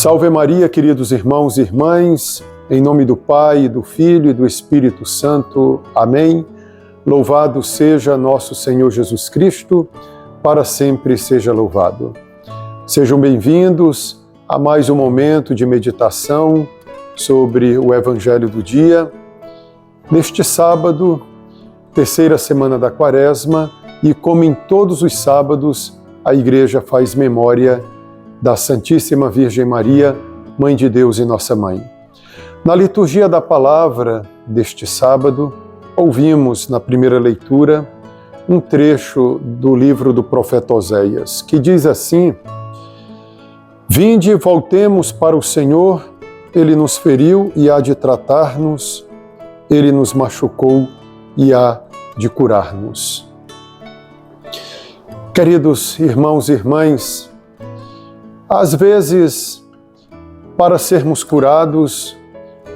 Salve Maria, queridos irmãos e irmãs, em nome do Pai, do Filho e do Espírito Santo. Amém. Louvado seja nosso Senhor Jesus Cristo, para sempre seja louvado. Sejam bem-vindos a mais um momento de meditação sobre o Evangelho do dia. Neste sábado, terceira semana da Quaresma, e como em todos os sábados, a Igreja faz memória da Santíssima Virgem Maria, Mãe de Deus e Nossa Mãe. Na liturgia da palavra deste sábado, ouvimos na primeira leitura um trecho do livro do profeta Oséias, que diz assim: Vinde e voltemos para o Senhor, Ele nos feriu e há de tratar-nos, Ele nos machucou e há de curar-nos. Queridos irmãos e irmãs, às vezes, para sermos curados,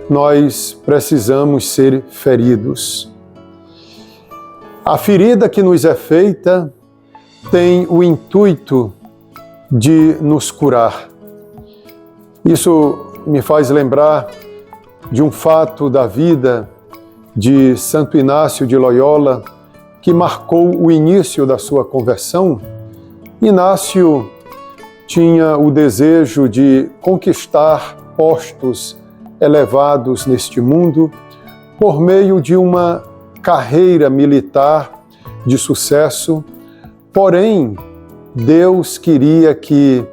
nós precisamos ser feridos. A ferida que nos é feita tem o intuito de nos curar. Isso me faz lembrar de um fato da vida de Santo Inácio de Loyola, que marcou o início da sua conversão. Inácio tinha o desejo de conquistar postos elevados neste mundo por meio de uma carreira militar de sucesso. Porém, Deus queria que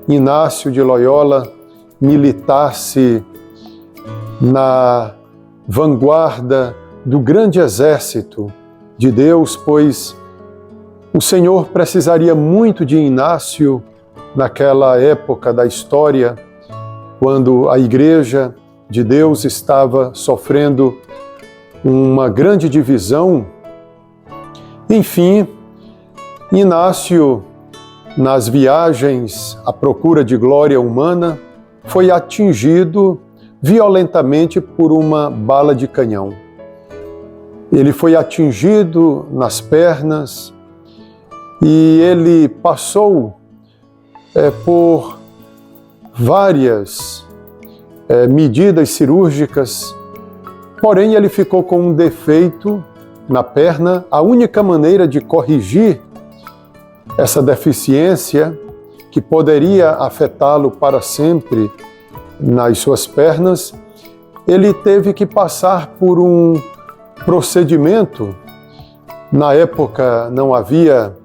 Inácio de Loyola militasse na vanguarda do grande exército de Deus, pois o Senhor precisaria muito de Inácio naquela época da história, quando a Igreja de Deus estava sofrendo uma grande divisão. Enfim, Inácio, nas viagens à procura de glória humana, foi atingido violentamente por uma bala de canhão. Ele foi atingido nas pernas e ele passou por várias medidas cirúrgicas, porém ele ficou com um defeito na perna. A única maneira de corrigir essa deficiência, que poderia afetá-lo para sempre nas suas pernas, ele teve que passar por um procedimento. Na época não havia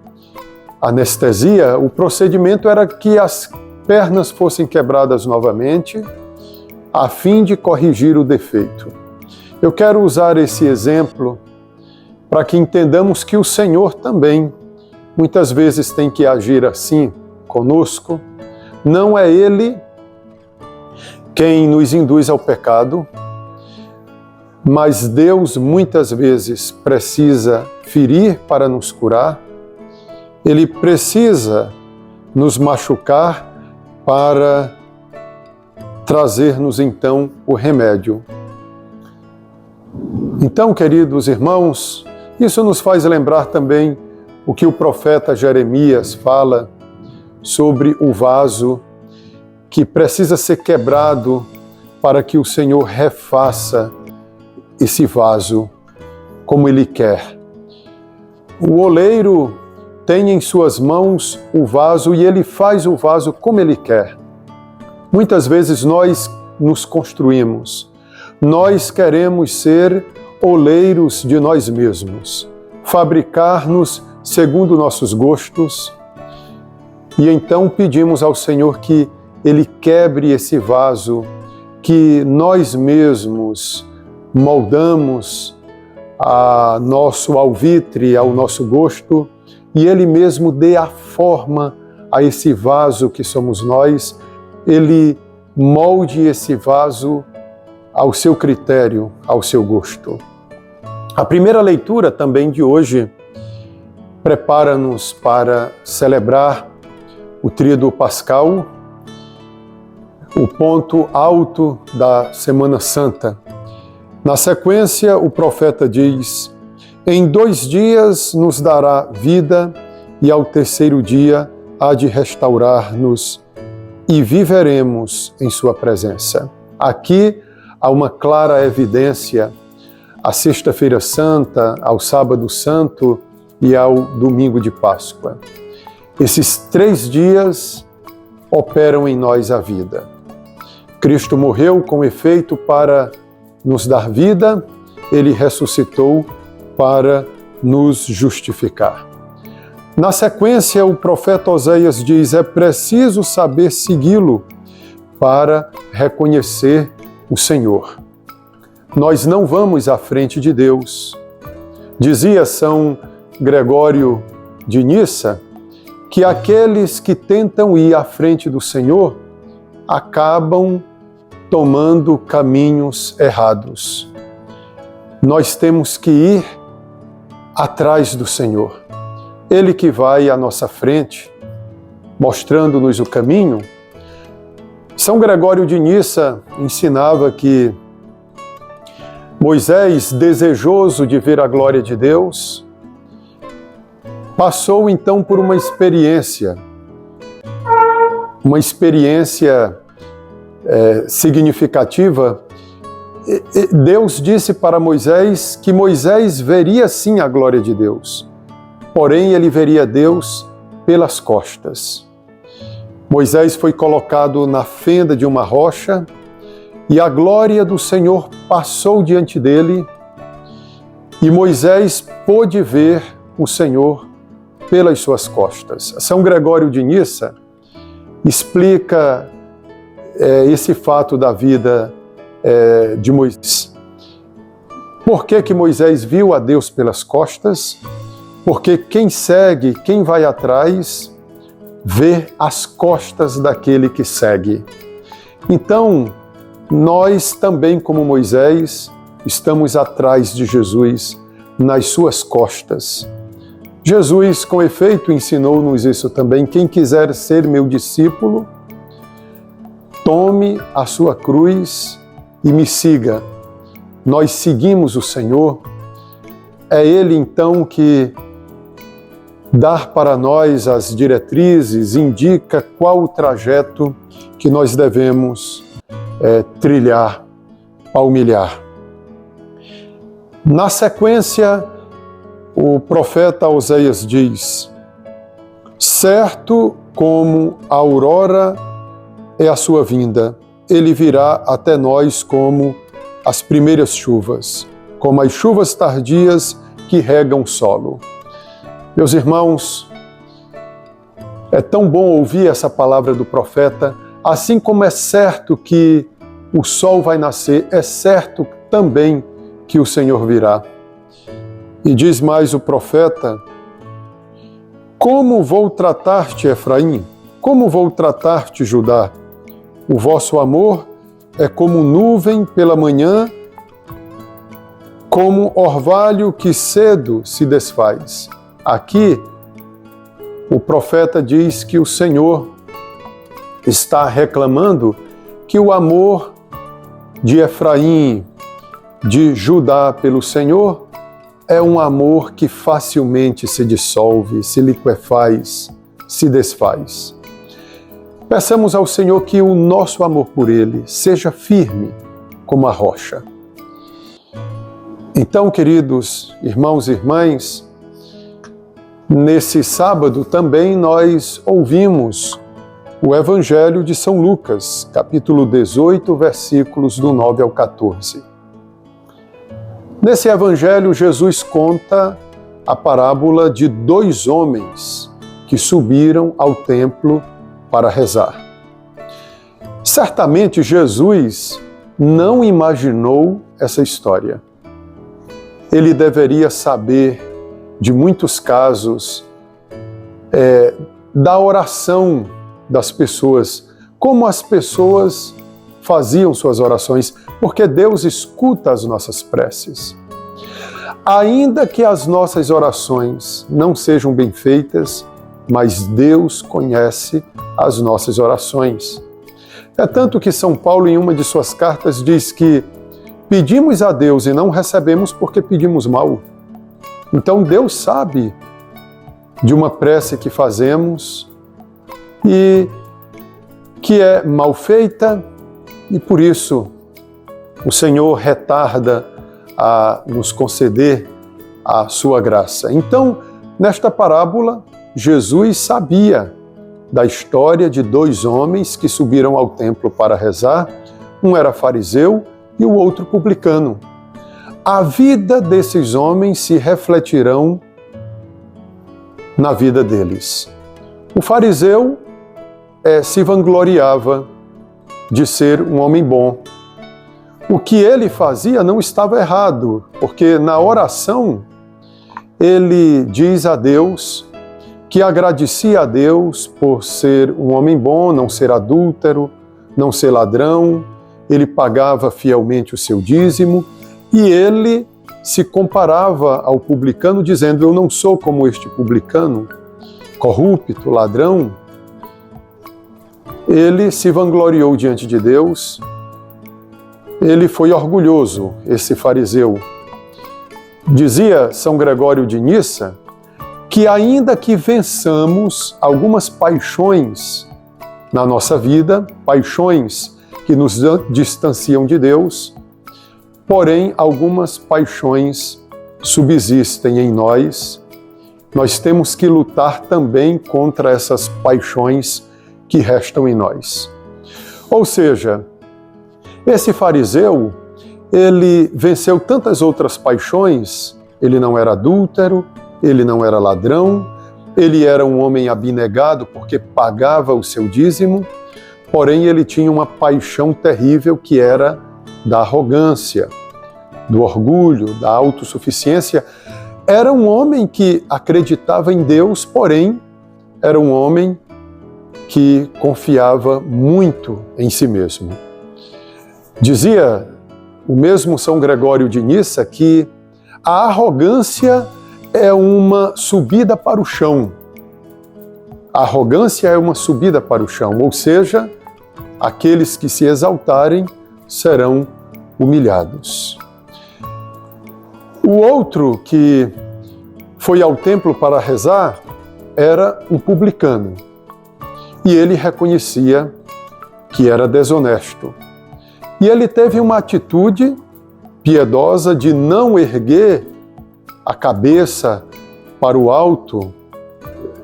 anestesia. O procedimento era que as pernas fossem quebradas novamente, a fim de corrigir o defeito. Eu quero usar esse exemplo para que entendamos que o Senhor também muitas vezes tem que agir assim conosco. Não é Ele quem nos induz ao pecado, mas Deus muitas vezes precisa ferir para nos curar. Ele precisa nos machucar para trazer-nos então o remédio. Então, queridos irmãos, isso nos faz lembrar também o que o profeta Jeremias fala sobre o vaso que precisa ser quebrado para que o Senhor refaça esse vaso como Ele quer. O oleiro tem em suas mãos o vaso e ele faz o vaso como ele quer. Muitas vezes nós nos construímos. Nós queremos ser oleiros de nós mesmos, fabricar-nos segundo nossos gostos, e então pedimos ao Senhor que Ele quebre esse vaso que nós mesmos moldamos a nosso alvitre, ao nosso gosto, e Ele mesmo dê a forma a esse vaso que somos nós. Ele molde esse vaso ao seu critério, ao seu gosto. A primeira leitura também de hoje prepara-nos para celebrar o Tríduo Pascal, o ponto alto da Semana Santa. Na sequência, o profeta diz: Em 2 dias nos dará vida e ao terceiro dia há de restaurar-nos e viveremos em sua presença. Aqui há uma clara evidência à Sexta-feira Santa, ao Sábado Santo e ao Domingo de Páscoa. Esses 3 dias operam em nós a vida. Cristo morreu com efeito para nos dar vida, Ele ressuscitou para nos justificar. Na sequência, o profeta Oséias diz: é preciso saber segui-lo para reconhecer o Senhor. Nós não vamos à frente de Deus. Dizia São Gregório de Nissa que aqueles que tentam ir à frente do Senhor acabam tomando caminhos errados. Nós temos que ir atrás do Senhor. Ele que vai à nossa frente, mostrando-nos o caminho. São Gregório de Nissa ensinava que Moisés, desejoso de ver a glória de Deus, passou então por uma experiência significativa. Deus disse para Moisés que Moisés veria sim a glória de Deus, porém ele veria Deus pelas costas. Moisés foi colocado na fenda de uma rocha e a glória do Senhor passou diante dele e Moisés pôde ver o Senhor pelas suas costas. São Gregório de Nissa explica esse fato da vida de Moisés. Por que Moisés viu a Deus pelas costas? Porque quem segue, quem vai atrás, vê as costas daquele que segue. Então, nós também, como Moisés, estamos atrás de Jesus, nas suas costas. Jesus, com efeito, ensinou-nos isso também. Quem quiser ser meu discípulo, tome a sua cruz e me siga. Nós seguimos o Senhor. É Ele, então, que dá para nós as diretrizes, indica qual o trajeto que nós devemos trilhar, palmilhar. Na sequência, o profeta Oséias diz: certo como a aurora é a sua vinda, ele virá até nós como as primeiras chuvas, como as chuvas tardias que regam o solo. Meus irmãos, é tão bom ouvir essa palavra do profeta, assim como é certo que o sol vai nascer, é certo também que o Senhor virá. E diz mais o profeta: como vou tratar-te, Efraim? Como vou tratar-te, Judá? O vosso amor é como nuvem pela manhã, como orvalho que cedo se desfaz. Aqui, o profeta diz que o Senhor está reclamando que o amor de Efraim, de Judá pelo Senhor, é um amor que facilmente se dissolve, se liquefaz, se desfaz. Peçamos ao Senhor que o nosso amor por Ele seja firme como a rocha. Então, queridos irmãos e irmãs, nesse sábado também nós ouvimos o Evangelho de São Lucas, capítulo 18, versículos do 9 ao 14. Nesse Evangelho, Jesus conta a parábola de 2 homens que subiram ao templo para rezar. Certamente Jesus não imaginou essa história. Ele deveria saber de muitos casos da oração das pessoas, como as pessoas faziam suas orações, porque Deus escuta as nossas preces. Ainda que as nossas orações não sejam bem feitas, mas Deus conhece as nossas orações. É tanto que São Paulo, em uma de suas cartas, diz que pedimos a Deus e não recebemos porque pedimos mal. Então Deus sabe de uma prece que fazemos e que é mal feita e por isso o Senhor retarda a nos conceder a sua graça. Então, nesta parábola, Jesus sabia da história de dois homens que subiram ao templo para rezar. Um era fariseu e o outro publicano. A vida desses homens se refletirão na vida deles. O fariseu se vangloriava de ser um homem bom. O que ele fazia não estava errado, porque na oração ele diz a Deus que agradecia a Deus por ser um homem bom, não ser adúltero, não ser ladrão, ele pagava fielmente o seu dízimo e ele se comparava ao publicano dizendo: eu não sou como este publicano, corrupto, ladrão. Ele se vangloriou diante de Deus, ele foi orgulhoso, esse fariseu. Dizia São Gregório de Nissa que ainda que vençamos algumas paixões na nossa vida, paixões que nos distanciam de Deus, porém algumas paixões subsistem em nós. Nós temos que lutar também contra essas paixões que restam em nós. Ou seja, esse fariseu, ele venceu tantas outras paixões, ele não era adúltero, ele não era ladrão, ele era um homem abnegado porque pagava o seu dízimo, porém ele tinha uma paixão terrível que era da arrogância, do orgulho, da autossuficiência. Era um homem que acreditava em Deus, porém era um homem que confiava muito em si mesmo. Dizia o mesmo São Gregório de Nissa que a arrogância é uma subida para o chão. A arrogância é uma subida para o chão, ou seja, aqueles que se exaltarem serão humilhados. O outro que foi ao templo para rezar era um publicano. E ele reconhecia que era desonesto. E ele teve uma atitude piedosa de não erguer a cabeça para o alto,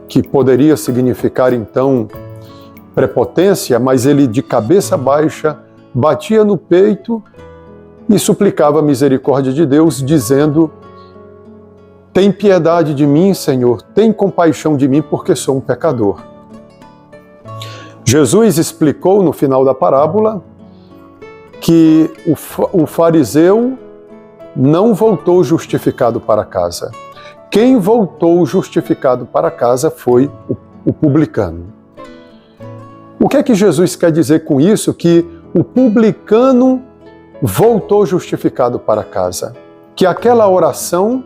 que poderia significar então prepotência, mas ele de cabeça baixa batia no peito e suplicava a misericórdia de Deus, dizendo: tem piedade de mim, Senhor, tem compaixão de mim, porque sou um pecador. Jesus explicou no final da parábola que o fariseu não voltou justificado para casa. Quem voltou justificado para casa foi o publicano. O que é que Jesus quer dizer com isso? Que o publicano voltou justificado para casa. Que aquela oração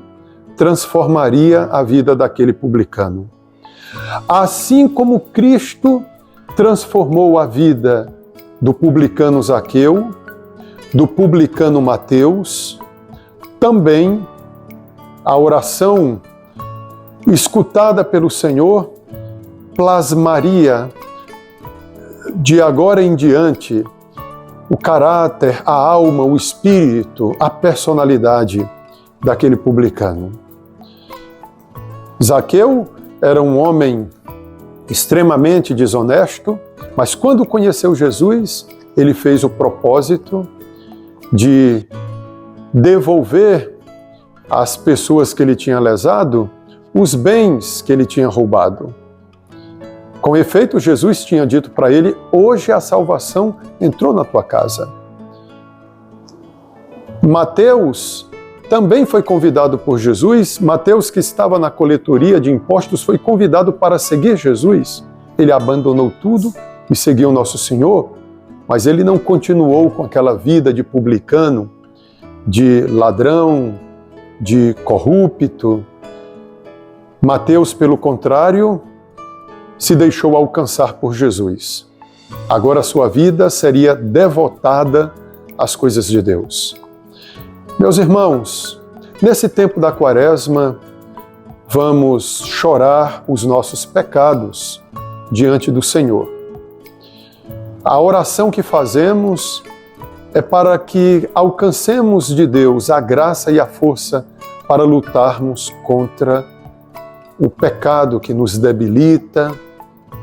transformaria a vida daquele publicano. Assim como Cristo transformou a vida do publicano Zaqueu, do publicano Mateus, também a oração escutada pelo Senhor plasmaria de agora em diante o caráter, a alma, o espírito, a personalidade daquele publicano. Zaqueu era um homem extremamente desonesto, mas quando conheceu Jesus, ele fez o propósito de devolver às pessoas que ele tinha lesado os bens que ele tinha roubado. Com efeito, Jesus tinha dito para ele: hoje a salvação entrou na tua casa. Mateus também foi convidado por Jesus. Mateus, que estava na coletoria de impostos, foi convidado para seguir Jesus. Ele abandonou tudo e seguiu Nosso Senhor, mas ele não continuou com aquela vida de publicano, de ladrão, de corrupto. Mateus, pelo contrário, se deixou alcançar por Jesus. Agora sua vida seria devotada às coisas de Deus. Meus irmãos, nesse tempo da Quaresma, vamos chorar os nossos pecados diante do Senhor. A oração que fazemos é para que alcancemos de Deus a graça e a força para lutarmos contra o pecado que nos debilita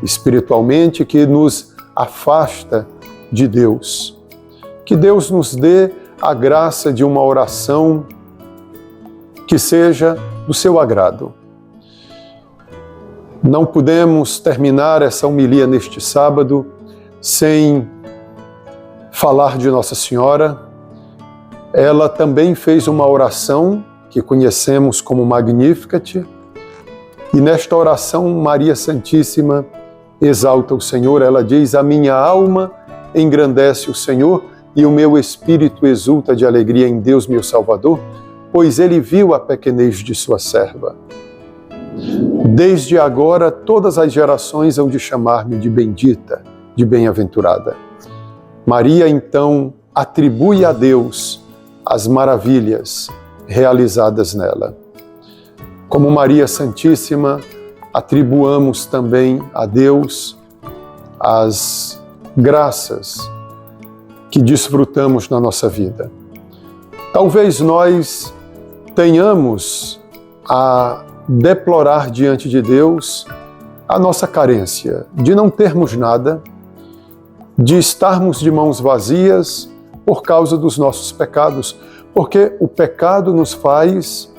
espiritualmente, que nos afasta de Deus. Que Deus nos dê a graça de uma oração que seja do seu agrado. Não podemos terminar essa homilia neste sábado sem falar de Nossa Senhora. Ela também fez uma oração que conhecemos como Magnificat, e nesta oração Maria Santíssima exalta o Senhor. Ela diz: a minha alma engrandece o Senhor e o meu espírito exulta de alegria em Deus meu Salvador, pois Ele viu a pequenez de sua serva. Desde agora todas as gerações hão de chamar-me de bendita, de bem-aventurada. Maria então atribui a Deus as maravilhas realizadas nela. Como Maria Santíssima, atribuamos também a Deus as graças que desfrutamos na nossa vida. Talvez nós tenhamos a deplorar diante de Deus a nossa carência, de não termos nada, de estarmos de mãos vazias por causa dos nossos pecados, porque o pecado nos faz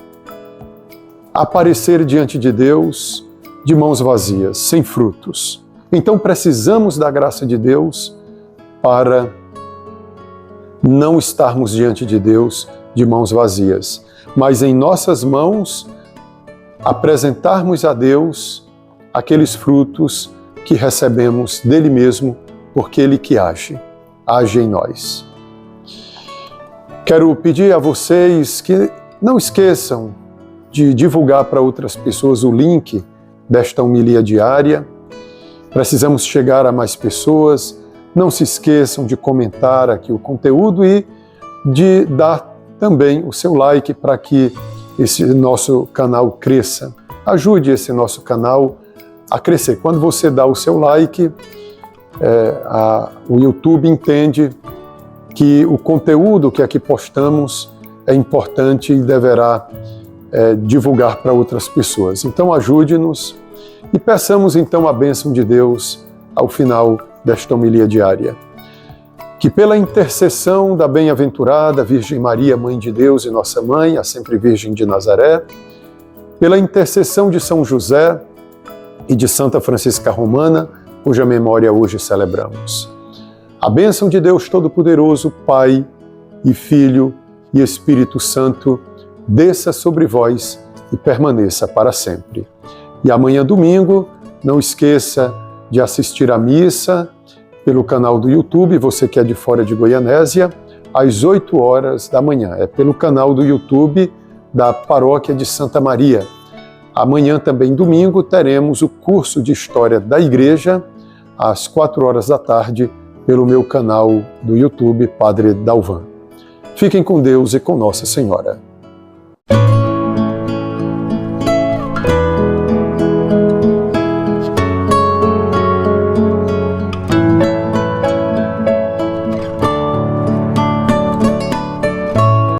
aparecer diante de Deus de mãos vazias, sem frutos. Então precisamos da graça de Deus para não estarmos diante de Deus de mãos vazias, mas em nossas mãos apresentarmos a Deus aqueles frutos que recebemos dele mesmo, porque ele que age em nós. Quero pedir a vocês que não esqueçam de divulgar para outras pessoas o link desta homilia diária. Precisamos chegar a mais pessoas. Não se esqueçam de comentar aqui o conteúdo e de dar também o seu like para que esse nosso canal cresça. Ajude esse nosso canal a crescer. Quando você dá o seu like, o YouTube entende que o conteúdo que aqui postamos é importante e deverá divulgar para outras pessoas. Então ajude-nos e peçamos então a bênção de Deus ao final desta homilia diária. Que pela intercessão da bem-aventurada Virgem Maria, Mãe de Deus e Nossa Mãe, a sempre Virgem de Nazaré, pela intercessão de São José e de Santa Francisca Romana, cuja memória hoje celebramos, a bênção de Deus Todo-Poderoso, Pai e Filho e Espírito Santo, desça sobre vós e permaneça para sempre. E amanhã, domingo, não esqueça de assistir à missa pelo canal do YouTube, você que é de fora de Goianésia, às 8 horas da manhã. É pelo canal do YouTube da Paróquia de Santa Maria. Amanhã, também domingo, teremos o curso de História da Igreja, às 4 horas da tarde, pelo meu canal do YouTube, Padre Dalvan. Fiquem com Deus e com Nossa Senhora.